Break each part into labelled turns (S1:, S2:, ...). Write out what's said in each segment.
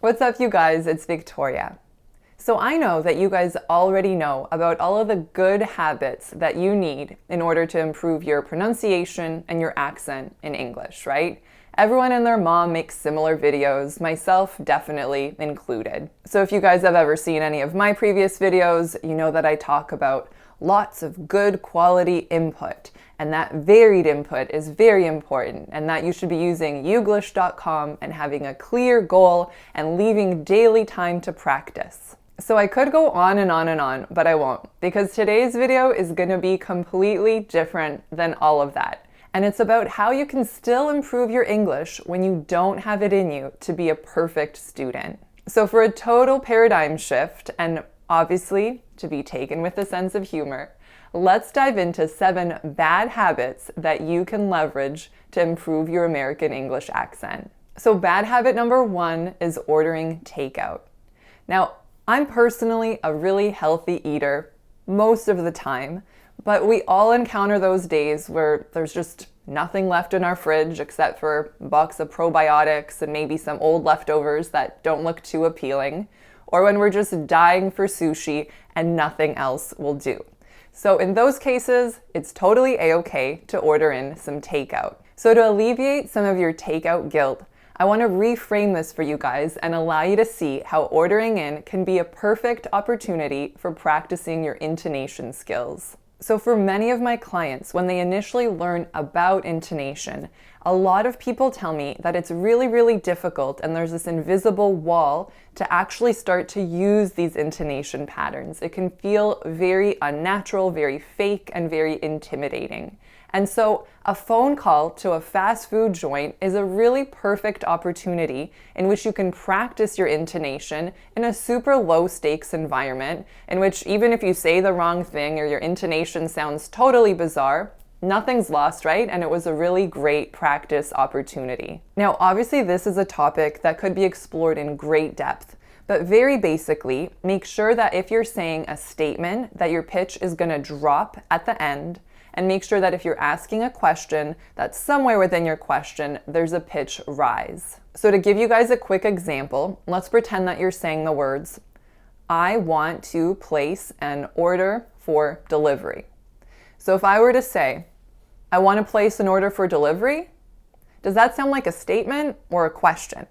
S1: What's up, you guys? It's Victoria. So I know that you guys already know about all of the good habits that you need in order to improve your pronunciation and your accent in English, right? Everyone and their mom makes similar videos, myself definitely included. So if you guys have ever seen any of my previous videos, you know that I talk about lots of good quality input, and that varied input is very important, and that you should be using youglish.com and having a clear goal and leaving daily time to practice. So I could go on and on and on, but I won't, because today's video is going to be completely different than all of that. And it's about how you can still improve your English when you don't have it in you to be a perfect student. So for a total paradigm shift, and obviously to be taken with a sense of humor, let's dive into 7 bad habits that you can leverage to improve your American English accent. So bad habit number 1 is ordering takeout. Now, I'm personally a really healthy eater most of the time, but we all encounter those days where there's just nothing left in our fridge except for a box of probiotics and maybe some old leftovers that don't look too appealing, or when we're just dying for sushi and nothing else will do. So in those cases, it's totally a-okay to order in some takeout. So to alleviate some of your takeout guilt, I want to reframe this for you guys and allow you to see how ordering in can be a perfect opportunity for practicing your intonation skills. So for many of my clients, when they initially learn about intonation, a lot of people tell me that it's really, really difficult and there's this invisible wall to actually start to use these intonation patterns. It can feel very unnatural, very fake, and very intimidating. And so a phone call to a fast food joint is a really perfect opportunity in which you can practice your intonation in a super low stakes environment in which even if you say the wrong thing or your intonation sounds totally bizarre, nothing's lost, right? And it was a really great practice opportunity. Now, obviously this is a topic that could be explored in great depth, but very basically, make sure that if you're saying a statement that your pitch is going to drop at the end, and make sure that if you're asking a question, that somewhere within your question, there's a pitch rise. So to give you guys a quick example, let's pretend that you're saying the words, I want to place an order for delivery. So if I were to say, I want to place an order for delivery, does that sound like a statement or a question?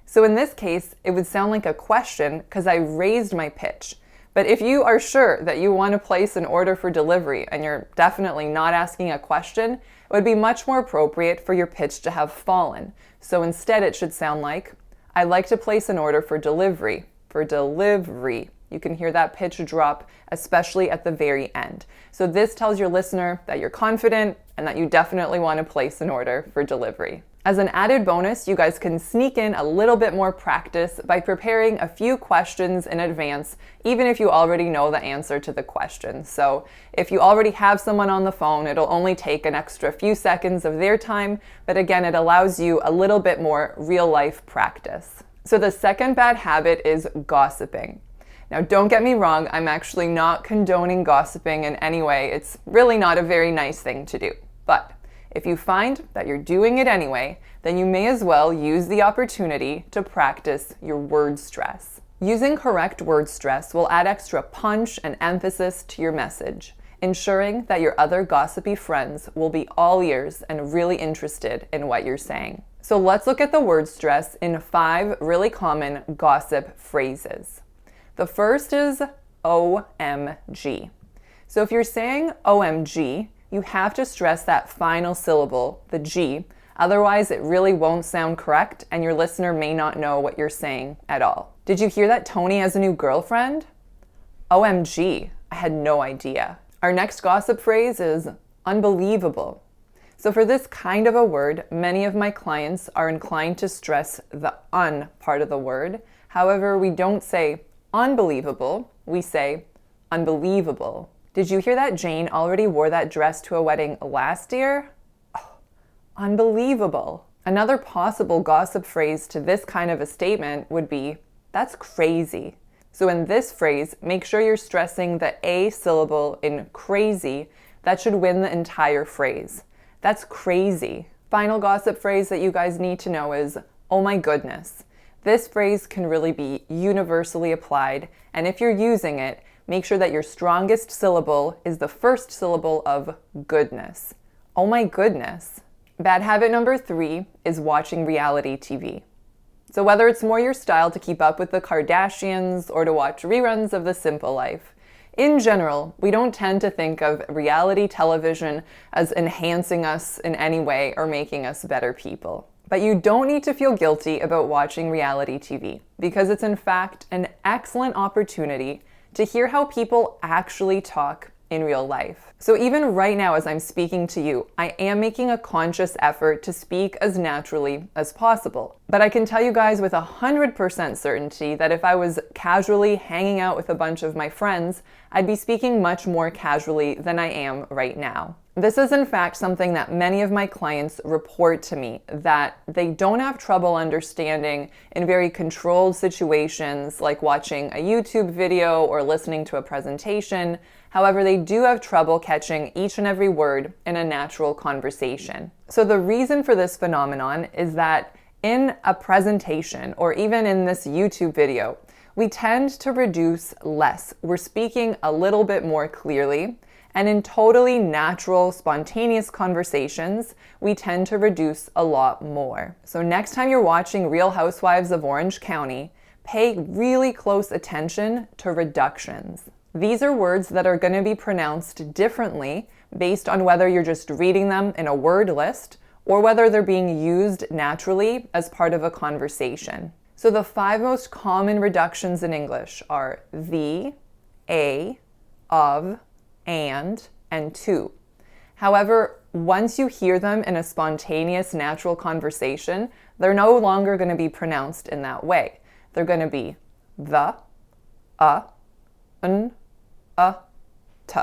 S1: So in this case, it would sound like a question because I raised my pitch. But if you are sure that you want to place an order for delivery and you're definitely not asking a question, it would be much more appropriate for your pitch to have fallen. So instead it should sound like, I'd like to place an order for delivery, for delivery. You can hear that pitch drop, especially at the very end. So this tells your listener that you're confident and that you definitely want to place an order for delivery. As an added bonus, you guys can sneak in a little bit more practice by preparing a few questions in advance, even if you already know the answer to the question. So if you already have someone on the phone, it'll only take an extra few seconds of their time, but again, it allows you a little bit more real-life practice. So the second bad habit is gossiping. Now, don't get me wrong, I'm actually not condoning gossiping in any way. It's really not a very nice thing to do. But if you find that you're doing it anyway, then you may as well use the opportunity to practice your word stress. Using correct word stress will add extra punch and emphasis to your message, ensuring that your other gossipy friends will be all ears and really interested in what you're saying. So let's look at the word stress in 5 really common gossip phrases. The first is OMG. So if you're saying OMG, you have to stress that final syllable, the G, otherwise it really won't sound correct and your listener may not know what you're saying at all. Did you hear that Tony has a new girlfriend? OMG, I had no idea. Our next gossip phrase is unbelievable. So for this kind of a word, many of my clients are inclined to stress the un part of the word. However, we don't say unbelievable, we say unbelievable. Did you hear that Jane already wore that dress to a wedding last year? Oh, unbelievable. Another possible gossip phrase to this kind of a statement would be, that's crazy. So in this phrase, make sure you're stressing the A syllable in crazy. That should win the entire phrase. That's crazy. Final gossip phrase that you guys need to know is, oh my goodness. This phrase can really be universally applied, and if you're using it, make sure that your strongest syllable is the first syllable of goodness. Oh my goodness. Bad habit number 3 is watching reality TV. So whether it's more your style to keep up with the Kardashians or to watch reruns of The Simple Life, in general, we don't tend to think of reality television as enhancing us in any way or making us better people. But you don't need to feel guilty about watching reality TV, because it's in fact an excellent opportunity to hear how people actually talk in real life. So even right now as I'm speaking to you, I am making a conscious effort to speak as naturally as possible. But I can tell you guys with 100% certainty that if I was casually hanging out with a bunch of my friends, I'd be speaking much more casually than I am right now. This is in fact something that many of my clients report to me, that they don't have trouble understanding in very controlled situations like watching a YouTube video or listening to a presentation. However, they do have trouble catching each and every word in a natural conversation. So the reason for this phenomenon is that in a presentation or even in this YouTube video, we tend to reduce less. We're speaking a little bit more clearly. And in totally natural, spontaneous conversations, we tend to reduce a lot more. So next time you're watching Real Housewives of Orange County, pay really close attention to reductions. These are words that are going to be pronounced differently based on whether you're just reading them in a word list or whether they're being used naturally as part of a conversation. So the 5 most common reductions in English are the, a, of, and to. However, once you hear them in a spontaneous, natural conversation, they're no longer going to be pronounced in that way. They're going to be the, n, t.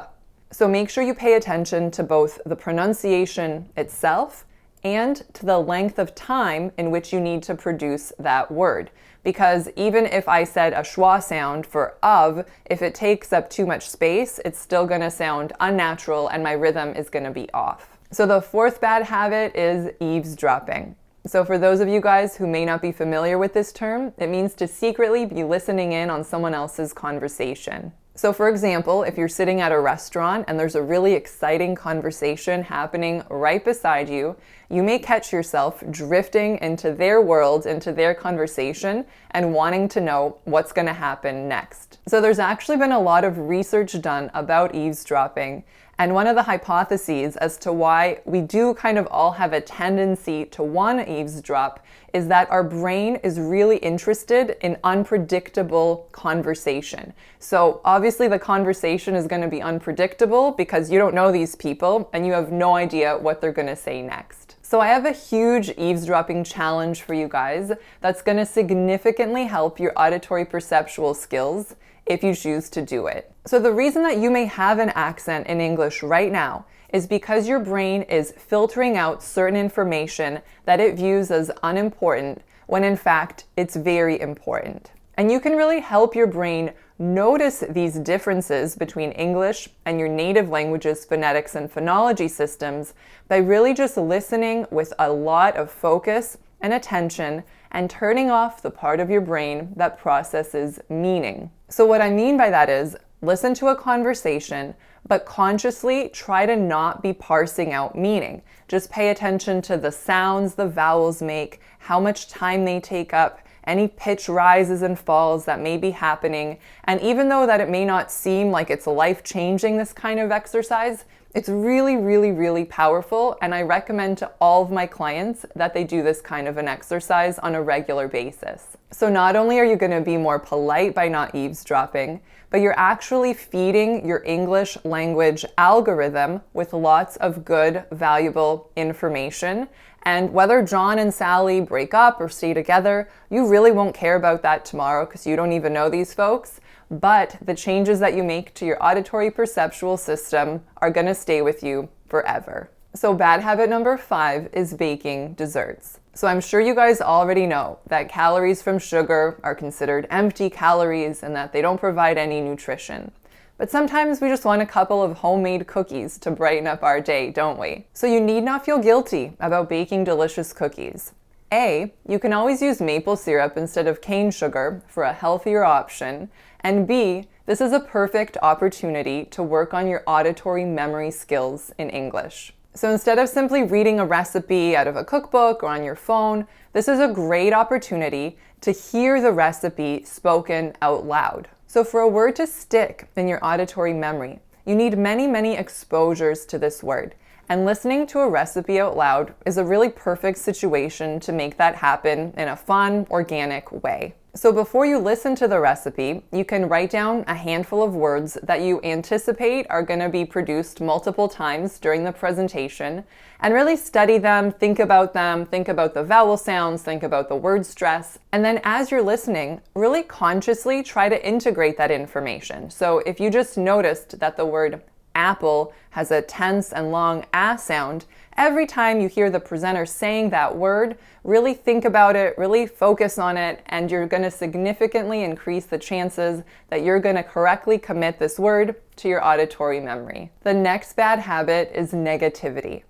S1: So make sure you pay attention to both the pronunciation itself and to the length of time in which you need to produce that word. Because even if I said a schwa sound for of, if it takes up too much space, it's still going to sound unnatural and my rhythm is going to be off. So the 4th bad habit is eavesdropping. So for those of you guys who may not be familiar with this term, it means to secretly be listening in on someone else's conversation. So for example, if you're sitting at a restaurant and there's a really exciting conversation happening right beside you, you may catch yourself drifting into their world, into their conversation, and wanting to know what's going to happen next. So there's actually been a lot of research done about eavesdropping, and one of the hypotheses as to why we do kind of all have a tendency to want to eavesdrop is that our brain is really interested in unpredictable conversation. So obviously the conversation is going to be unpredictable because you don't know these people and you have no idea what they're going to say next. So I have a huge eavesdropping challenge for you guys that's going to significantly help your auditory perceptual skills if you choose to do it. So the reason that you may have an accent in English right now is because your brain is filtering out certain information that it views as unimportant when in fact it's very important. And you can really help your brain notice these differences between English and your native language's phonetics and phonology systems by really just listening with a lot of focus and attention and turning off the part of your brain that processes meaning. So what I mean by that is, listen to a conversation, but consciously try to not be parsing out meaning. Just pay attention to the sounds the vowels make, how much time they take up, any pitch rises and falls that may be happening. And even though that it may not seem like it's life-changing, this kind of exercise, it's really, really, really powerful, and I recommend to all of my clients that they do this kind of an exercise on a regular basis. So not only are you going to be more polite by not eavesdropping, but you're actually feeding your English language algorithm with lots of good, valuable information. And whether John and Sally break up or stay together, you really won't care about that tomorrow because you don't even know these folks. But the changes that you make to your auditory perceptual system are going to stay with you forever. So bad habit number 5 is baking desserts. So I'm sure you guys already know that calories from sugar are considered empty calories and that they don't provide any nutrition. But sometimes we just want a couple of homemade cookies to brighten up our day, don't we? So you need not feel guilty about baking delicious cookies. A, you can always use maple syrup instead of cane sugar for a healthier option, and B, this is a perfect opportunity to work on your auditory memory skills in English. So instead of simply reading a recipe out of a cookbook or on your phone, this is a great opportunity to hear the recipe spoken out loud. So for a word to stick in your auditory memory, you need many exposures to this word. And listening to a recipe out loud is a really perfect situation to make that happen in a fun, organic way. So before you listen to the recipe, you can write down a handful of words that you anticipate are going to be produced multiple times during the presentation, and really study them, think about the vowel sounds, think about the word stress, and then as you're listening, really consciously try to integrate that information. So if you just noticed that the word apple has a tense and long ah sound, every time you hear the presenter saying that word, really think about it, really focus on it, and you're going to significantly increase the chances that you're going to correctly commit this word to your auditory memory. The next bad habit is negativity.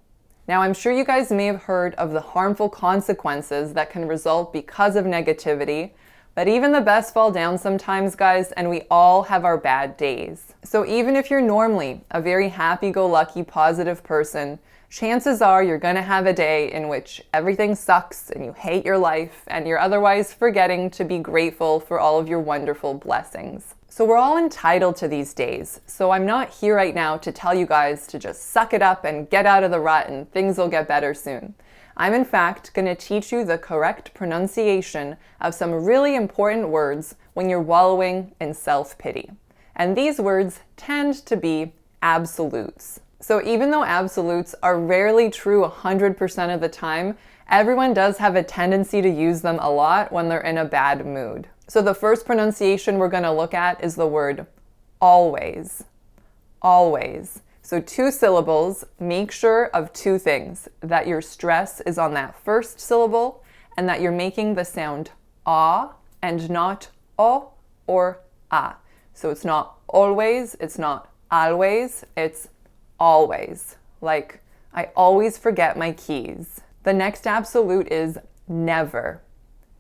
S1: Now, I'm sure you guys may have heard of the harmful consequences that can result because of negativity, but even the best fall down sometimes, guys, and we all have our bad days. So even if you're normally a very happy-go-lucky, positive person, chances are you're gonna have a day in which everything sucks and you hate your life and you're otherwise forgetting to be grateful for all of your wonderful blessings. So we're all entitled to these days. So I'm not here right now to tell you guys to just suck it up and get out of the rut and things will get better soon. I'm in fact going to teach you the correct pronunciation of some really important words when you're wallowing in self-pity. And these words tend to be absolutes. So even though absolutes are rarely true 100% of the time, everyone does have a tendency to use them a lot when they're in a bad mood. So the first pronunciation we're going to look at is the word always. Always. So 2 syllables, make sure of 2 things, that your stress is on that first syllable and that you're making the sound ah and not o or ah. So it's not always, it's not always, it's always. Like, I always forget my keys. The next absolute is never.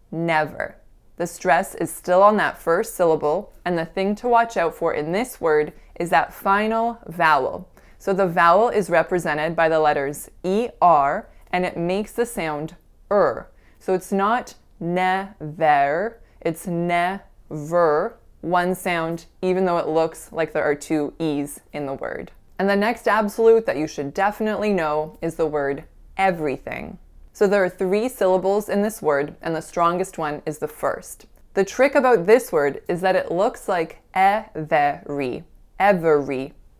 S1: Never. The stress is still on that first syllable, and the thing to watch out for in this word is that final vowel. So the vowel is represented by the letters ER, and it makes the sound So it's not never, it's never, one sound, even though it looks like there are 2 E's in the word. And the next absolute that you should definitely know is the word everything. So there are 3 syllables in this word, and the strongest one is the first. The trick about this word is that it looks like every,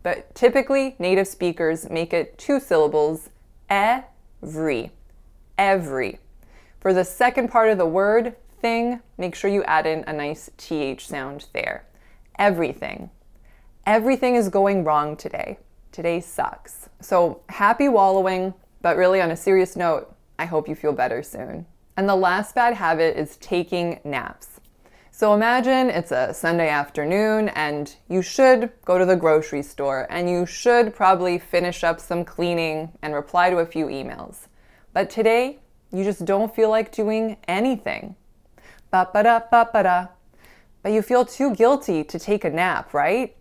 S1: but typically native speakers make it 2 syllables, every. For the second part of the word, thing, make sure you add in a nice TH sound there. Everything. Everything is going wrong today. Today sucks. So happy wallowing, but really on a serious note, I hope you feel better soon. And the last bad habit is taking naps. So imagine it's a Sunday afternoon and you should go to the grocery store and you should probably finish up some cleaning and reply to a few emails. But today, you just don't feel like doing anything. Ba-ba-da. But you feel too guilty to take a nap, right?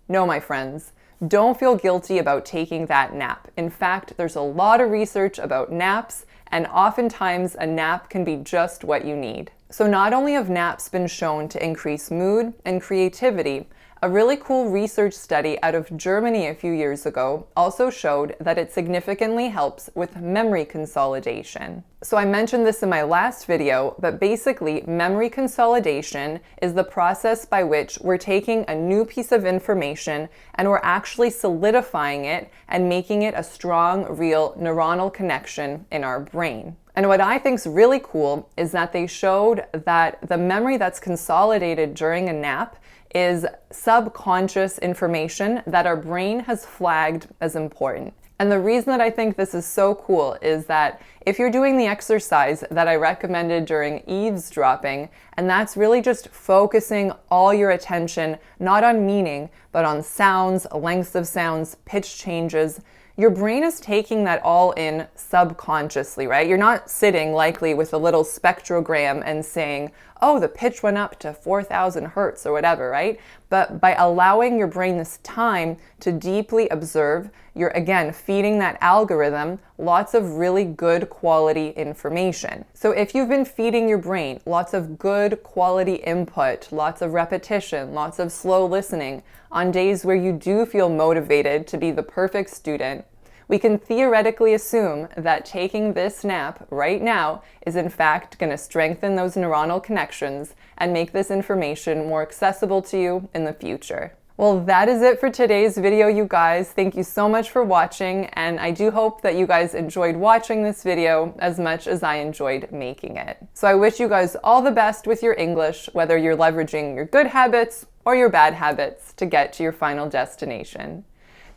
S1: No, my friends. Don't feel guilty about taking that nap. In fact, there's a lot of research about naps, and oftentimes a nap can be just what you need. So not only have naps been shown to increase mood and creativity, a really cool research study out of Germany a few years ago also showed that it significantly helps with memory consolidation. So I mentioned this in my last video, but basically memory consolidation is the process by which we're taking a new piece of information and we're actually solidifying it and making it a strong, real neuronal connection in our brain. And what I think is really cool is that they showed that the memory that's consolidated during a nap is subconscious information that our brain has flagged as important. And the reason that I think this is so cool is that if you're doing the exercise that I recommended during eavesdropping, and that's really just focusing all your attention, not on meaning, but on sounds, lengths of sounds, pitch changes, your brain is taking that all in subconsciously, right? You're not sitting likely with a little spectrogram and saying, oh, the pitch went up to 4,000 hertz or whatever, right? But by allowing your brain this time to deeply observe, you're again feeding that algorithm lots of really good quality information. So if you've been feeding your brain lots of good quality input, lots of repetition, lots of slow listening on days where you do feel motivated to be the perfect student, we can theoretically assume that taking this nap right now is in fact going to strengthen those neuronal connections and make this information more accessible to you in the future. Well, that is it for today's video, you guys. Thank you so much for watching, and I do hope that you guys enjoyed watching this video as much as I enjoyed making it. So I wish you guys all the best with your English, whether you're leveraging your good habits or your bad habits to get to your final destination.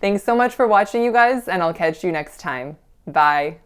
S1: Thanks so much for watching, you guys, and I'll catch you next time. Bye.